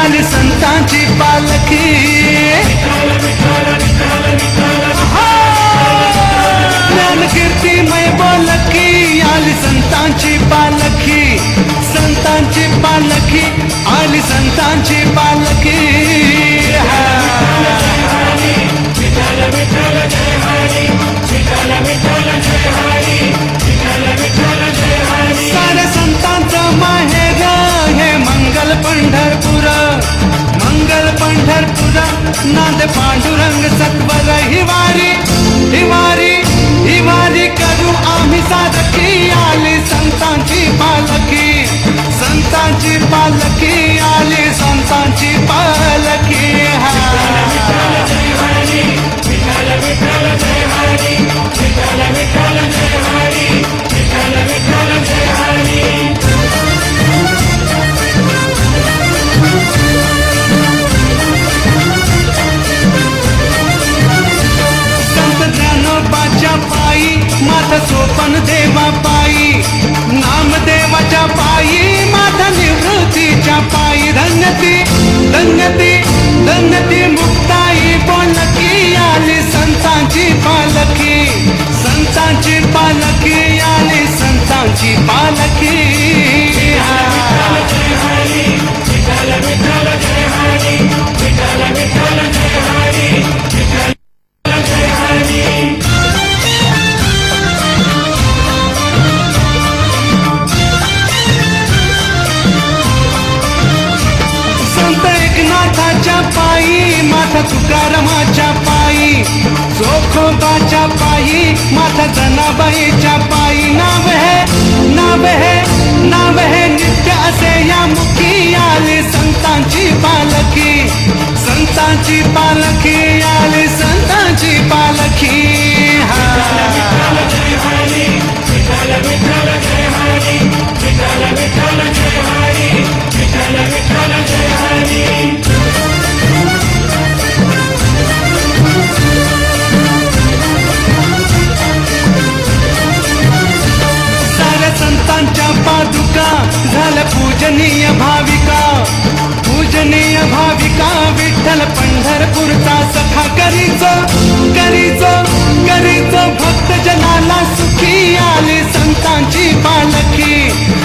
आली संतांची पालखी ज्ञान कीर्तीमय बोलकी आली संतांची पालखी संतांची पालखी आली संतांची पालखी सारे संतांचं माहेर हे मंगल पंढरपूर मंगल पंढरपूर नांद पांडुरंग सत्वर हिवारी हिवारी हिवारी करू आम्ही साधकी आली संतांची पालखी संतांची पालखी आली संतांची पालखी पायी माथा सोपन देवा पायी नामदेवाच्या पायी माथा निवृत्तीच्या पायी धन्यती धन्यती धन्यती मुक्ताई बोलकी आली संतांची पालखी संतांची पालखी आली संतांची पालखी पायी माथा तुकारामाच्या पायी जोखोबाच्या पायी माथा जनाबाईच्या पायी नाव है नित्य असे या मुखी आली संतांची पालखी संतांची पालखी आली संतांची पालखी संतांच्या पादुका झाल्या पूजनीय भाविका पूजनीय भाविका विठ्ठल पंढरपूरचा सखा करीचो करीचो करीचो भक्त जनाला सुखी आली संतांची पालखी